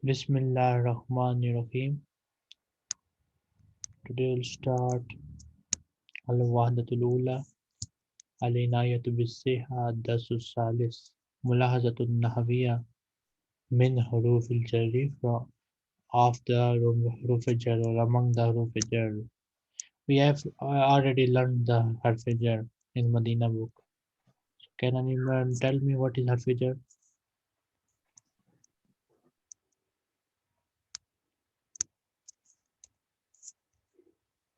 Bismillahirrahmanirrahim. Today we'll start Al-Wahdatul Ula, Al-Inayatu Bis-Siha, Ad-Darsu Salis, Mulahazatun Nahawiyya, Min Hurufil Jarri, of the Huruf Jar or among the Huruf Jar. We have already learned the Harf Jar in Madina book. So can anyone tell me what is Harf Jar?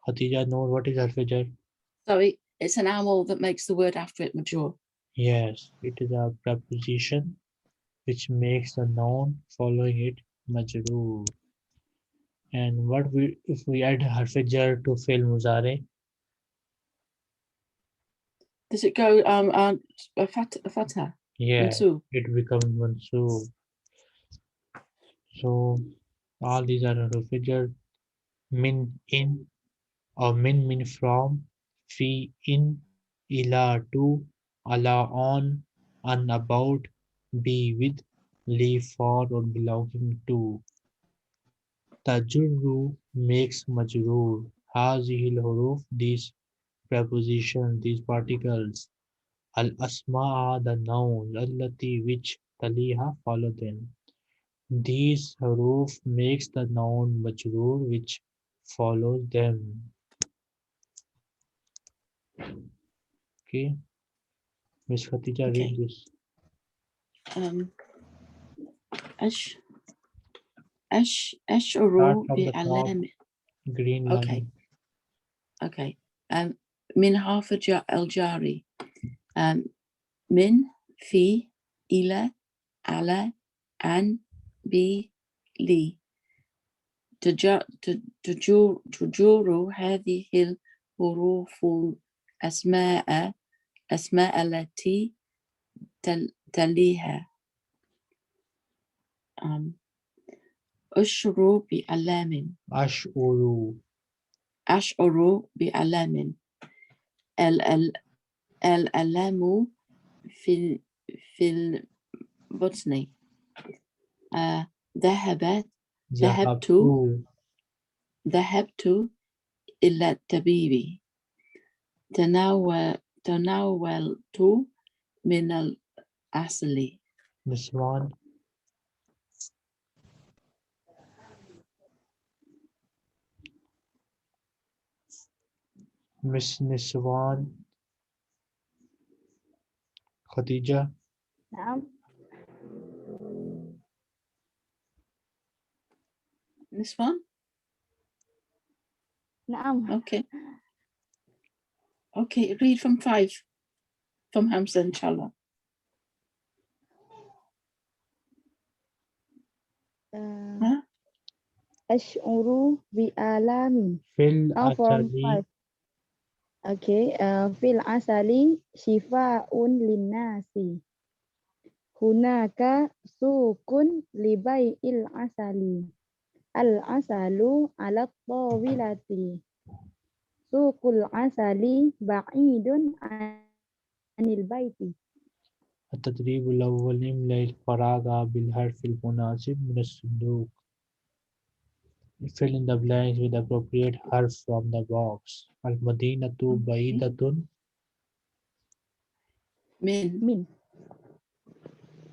Khatija, know what is Harf Jar? Sorry, it's an animal that makes the word after it mature. Yes, it is a preposition which makes the noun following it majroor. And what we if we add harf jar to fi'l muzare? Does it go a fatha? Yeah, Mansub? it becomes mansoob. So all these are harf jar. Min in or min from, fi in, ila to, ala on, an about, be with, li for or belonging to. Tajurru makes majroor. Hazihil huruf, these prepositions, these particles. Al asma'a, the nouns. Allati, which. Taliha, follow them. These huruf makes the noun majroor which follows them. Okay, Miss Khatija, Okay. read this. Start Ash'uru from bi the top, alam. green Okay. line. Okay. Min harf al-jari. Min, fi, ila, ala, an, bi, li. تجور هذه الحروف أسماء التي تليها. أشعر بألام. أشعر بألام. الألم في البطن. ذهبت إلى الطبيب. تناولت من العسل. Niswan. Miss Niswan. Khadija. نعم. This one? نعم. Okay. Okay, read from 5. From Hamza, inshallah. أشعر بآلام. Fil from asali. 5. Okay. في العسل شفاء للناس. هناك سوق لبيع العسل. العسل على الطاولة. سوق العسل بعيد عن البيت. التدريب الأول املأ الفراغ بالحرف المناسب من الصندوق. Fill in the blanks with appropriate harf from the box. Al-Madinatu ba'idatun Min.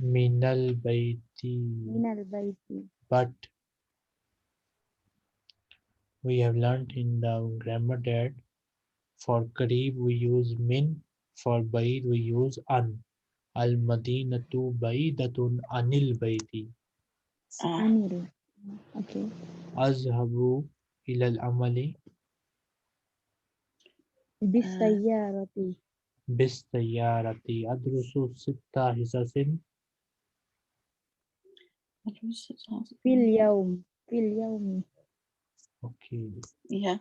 minal bayti. But we have learned in the grammar that for Kareeb we use min, for Ba'id we use an. Al-Madinatu ba'idatun anil bayti. Anil. Okay. Azhabu ilal amali بالسيارة. bisayyarati. Adrusu sitta hisasin في اليوم. Okay. Yeah.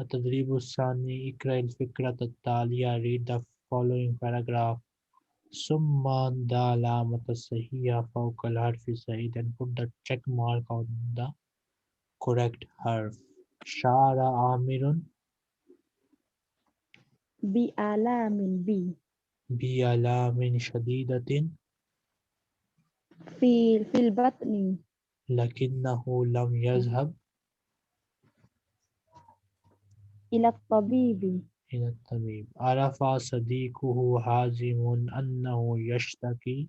التدريب الثاني اقرأ الفكرة التالية. Read the following paragraph. ثم the علامة الصحيحة فوق الحرف الصحيح and put the check mark on the correct harf. شعر عامر بآلام. بآلام شديدة في البطن. لكنه لم يذهب إلى الطبيب. إلى الطبيب. عرف صديقه حازم أنه يشتكي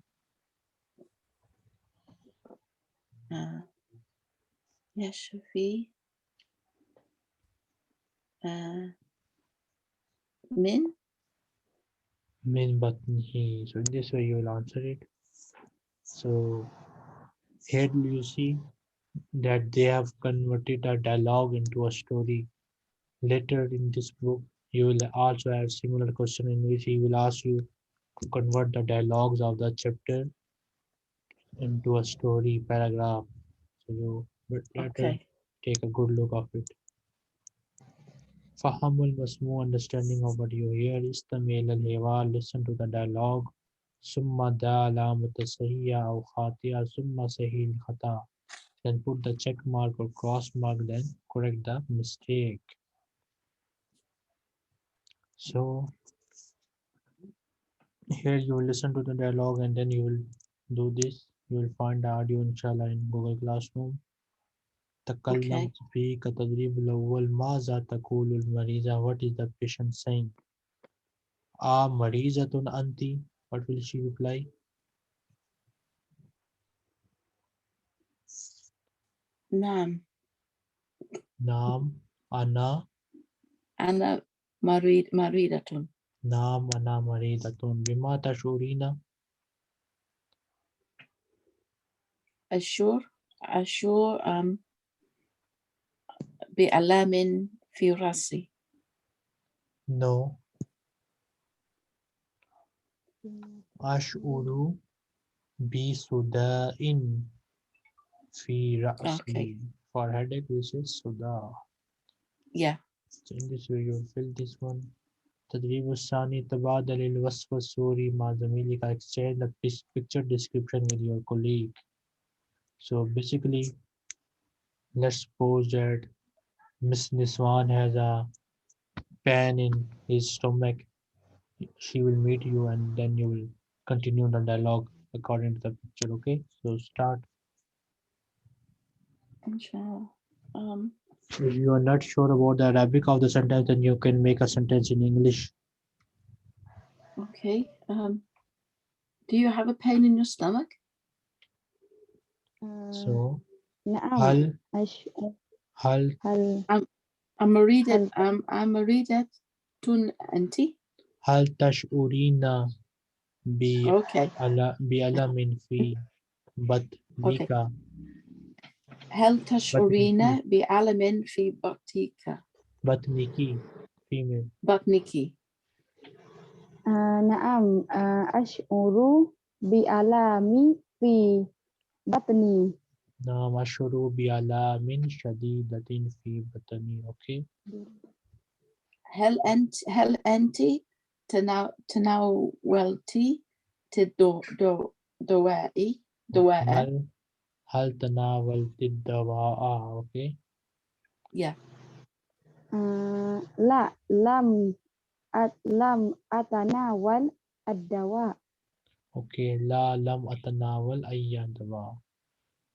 يشفي من من بطنه. So in this way you will answer it. So here you see that they have converted a dialogue into a story. Later in this book, you will also have similar question in which he will ask you to convert the dialogues of the chapter into a story paragraph. So you better take a good look of it. فهم المسموع, understanding of what you hear. استمع إلى الحوار, listen to the dialogue. ثم دع علامة صحيحة أو خاطئة ثم صحيح الخطأ. Then put the check mark or cross mark, then correct the mistake. So here you will listen to the dialogue and then you will do this. You will find the audio inshallah in Google Classroom. تكلم في كتدريب الأول. ماذا تقول المريضة? What is the patient saying? مريضة أنت? What will she reply? نعم نعم أنا مريضة. نعم أنا مريضة. بما تشعرين؟ أشعر بألم في رأسي. No. أشعر بصداع في رأسي. For headache we say صداع. Yeah. So in this way you will fill this one. التدريب الثاني. تبادل الوصف الصوري مع زميلك. Exchange the picture description with your colleague. So basically, let's suppose that Miss Niswan has a pain in his stomach. She will meet you and then you will continue the dialogue according to the picture. Okay, so start. Inshallah. If you are not sure about the Arabic of the sentence, then you can make a sentence in English. Okay. Do you have a pain in your stomach? So نعم. هل مريضة أنت؟ هل تشعرين بألم في بطنك؟ هل تشعرين بألم في بطنك؟ بطنك female. بطنك. نعم أشعر بألم في بطني. نعم أشعر بألم شديدة في بطني. Okay. هل أنت تناولت دواء؟ هل تناولت الدواء؟ Okay. Yeah. لا لم أتناول الدواء. Okay. لا لم أتناول أي دواء.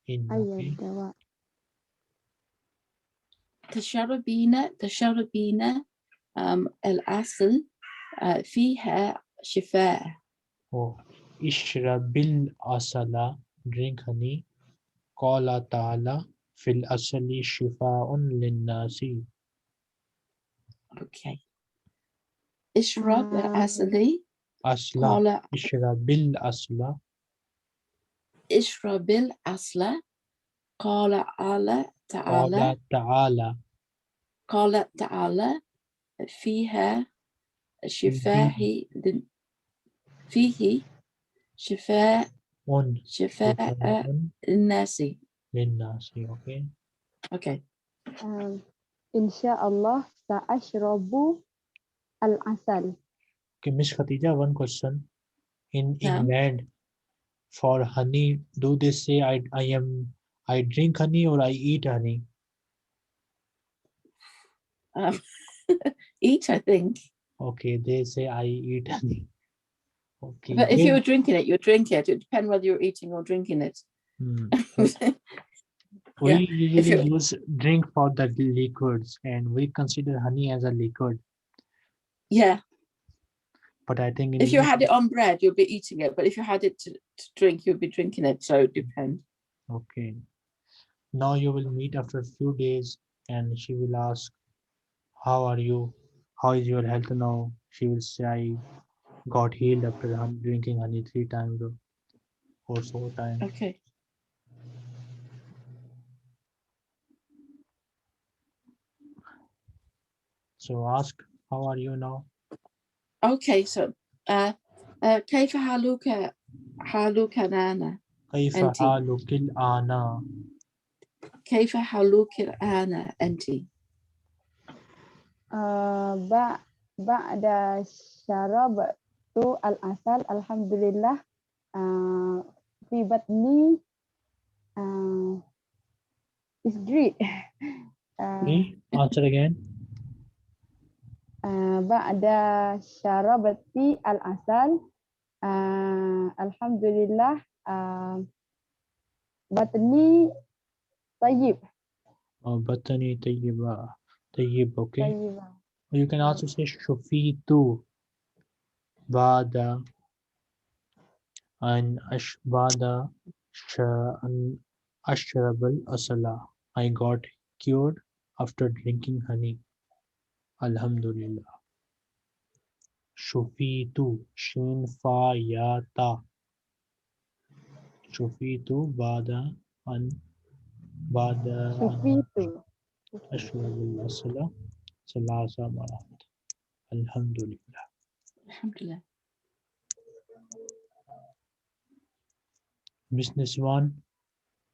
أي دواء. تشربين العسل فيها شفاء. اشرب العسل. Drink honey. قال تعالى في العسل شفاء للناس. Okay. اشرب العسل. أصلا اشرب العسل. اشرب العسل. قال تعالى فيها شفاء. فيه شفاء للناس. Okay. Okay. إن شاء الله سأشرب العسل. Okay, Miss Khatija, one question. In England, for honey, do they say I drink honey or I eat honey? Eat, I think. Okay, they say I eat honey. Okay. But if you were drinking it, you drink it. It depends whether you're eating or drinking it. We Yeah. If usually you use drink for the liquids, and we consider honey as a liquid. yeah, But I think in if you English, had it on bread, you'll be eating it. But if you had it to drink, you'll be drinking it. So it depends. okay. Now you will meet after a few days, and she will ask, "How are you? How is your health now?" She will say, "I got healed after drinking honey 3 times or so times." Okay. So ask, "How are you now?" Okay. So كيف حالك الآن كيف أنت؟ حالك الآن؟ كيف حالك الآن أنت؟ بعد شربت العسل الحمد لله في بطني is great. Answer again. بعد شربت العسل الحمد لله بطني طيب. بطني طيبة. طيب, okay. طيبة. You can also say شفيت بعد أن أشرب العسل. I got cured after drinking honey. Alhamdulillah. شفيت شين فا يا تا. شفيت بعد أن شفيت. أشرب العسل 3 مرات. Alhamdulillah. الحمد لله. Miss Niswan,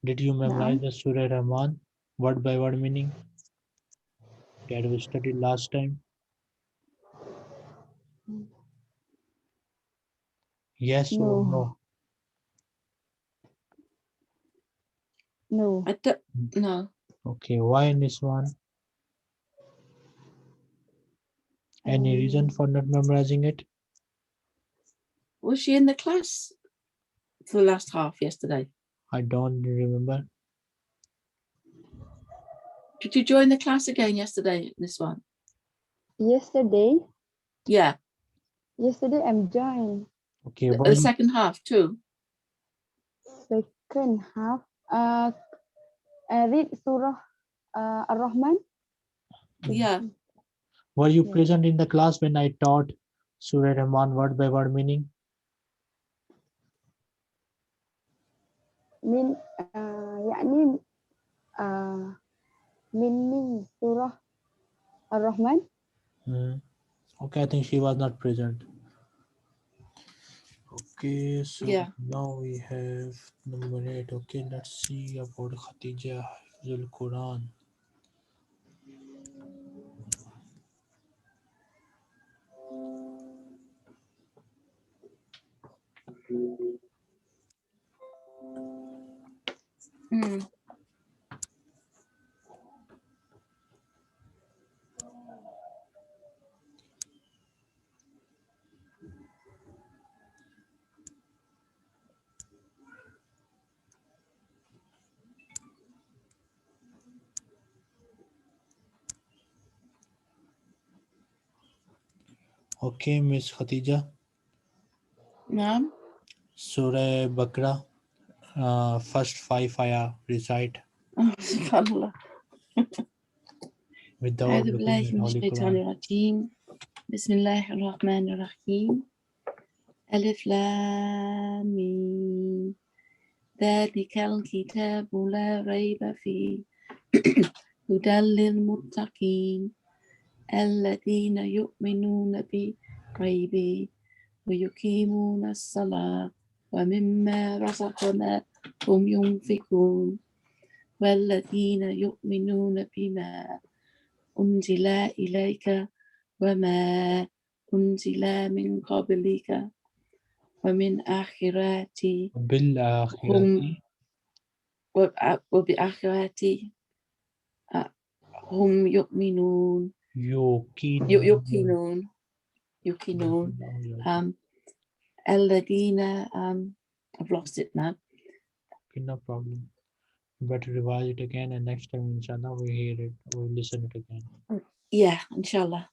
did you memorize نعم. the Surah Rahman word by word meaning that we studied last time? Yes or no? No. No. Okay, why Niswan? Any reason for not memorizing it? Was she in the class for the last half yesterday? I don't remember. Did you join the class again yesterday, this one? Yesterday Yeah. Yesterday I'm joined. Okay, The second half too. Second half. I read Surah Ar-Rahman. Yeah. were you Yeah. present in the class when I taught Surah Rahman word by word meaning? من يعني meaning Surah Ar-Rahman. Okay, I think she was not present. Okay, so Yeah. now we have number 8. Okay, let's see about Khatija Hafizul Quran. Okay, Miss Khatija. Naam. Surah Baqarah, first 5 ayah, recite Oh, subhanallah. without أعوذ looking بالله at من Holy الشيطان Quran. الرجيم. بسم الله الرحمن الرحيم. ألف لام ميم. ذلك الكتاب لا ريب فيه هدى للمتقين الذين يؤمنون بالغيب ويقيمون الصلاة ومما رزقناهم ينفقون والذين يؤمنون بما أنزل إليك وما أنزل من قبلك ومن آخرات بالآخرة وبآخرات هم يؤمنون يوقنون. يوقنون الذين I've lost it now. Okay, no problem. better revise it again, and next time, inshallah, we hear it, we listen it again. Yeah, inshallah.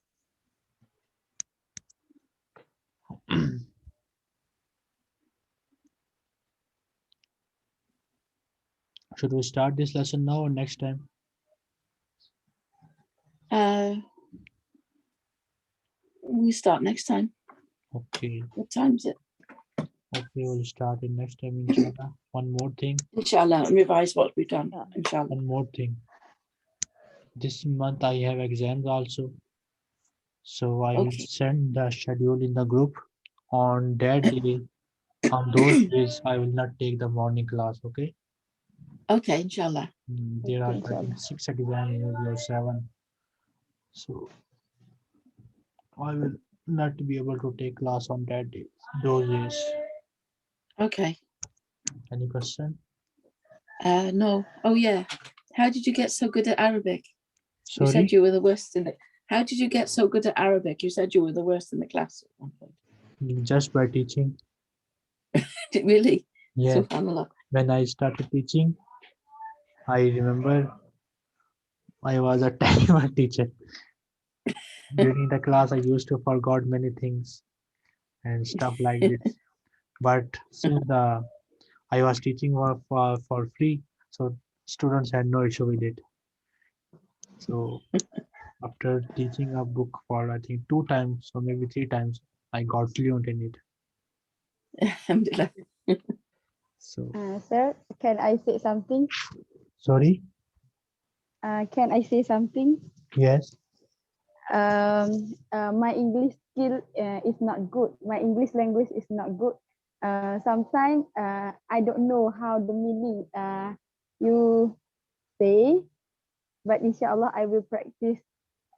Should we start this lesson now or next time? We start next time. Okay. What time is it? Okay, we'll start it next time, inshallah. One more thing. Inshallah, and revise what we've done. Inshallah. One more thing. This month I have exams also. So I will Okay. send the schedule in the group. On that day, on those days, I will not take the morning class, okay? Okay, inshallah. There are, Okay, I think, inshallah. 6 exams, maybe or 7. So I will not be able to take class on that day, those days. Okay. Any question? No. Oh yeah. How did you get so good at Arabic? You Sorry? said you were the worst in the. How did you get so good at Arabic? You said you were the worst in the class at one point. Just by teaching. Really? Yeah. Subhanallah. When I started teaching, I remember I was a terrible teacher. During the class, I used to forgot many things and stuff like this. But since I was teaching for free, so students had no issue with it. So after teaching a book for I think 2 times or maybe 3 times, I got fluent in it. Alhamdulillah. So Sir, can I say something? sorry. Can I say something? Yes. My English skill is not good. My English language is not good. Sometimes I don't know how the meaning you say, but inshallah I will practice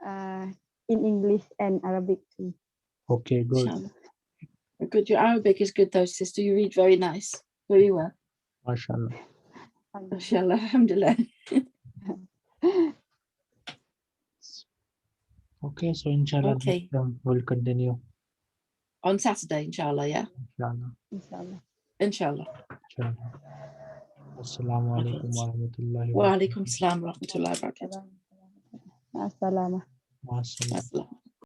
in English and Arabic too. Okay. Good. Inshallah. Good. Your Arabic is good though, sister. You read very nice. Very well. Mashallah. Inshallah. Alhamdulillah. Okay. So inshallah, Okay. we'll continue. On Saturday, inshallah, yeah? Inshallah. Inshallah. Inshallah. Inshallah. Assalamu alaikum wa rahmatullahi Wa alaikum salam wa rahmatullahi wa barakatuh. Assalamu. wa barakatuh. Assalam.